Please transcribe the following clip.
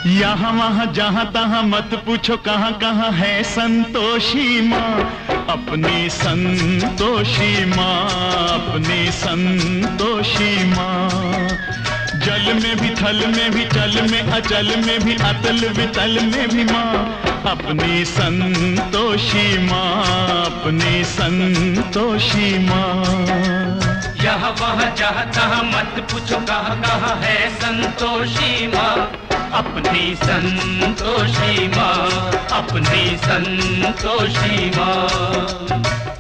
यहाँ वहाँ जहाँ तहाँ मत पूछो कहाँ कहाँ है संतोषी माँ, अपनी संतोषी माँ, अपनी संतोषी माँ। जल में भी थल में भी चल में अचल में भी अतल वितल में भी माँ, अपनी संतोषी माँ, अपनी संतोषी माँ। यहाँ वहाँ जहाँ तहाँ मत पूछो कहाँ कहाँ है संतोषी माँ, अपनी संतोषी माँ, अपनी संतोषी माँ।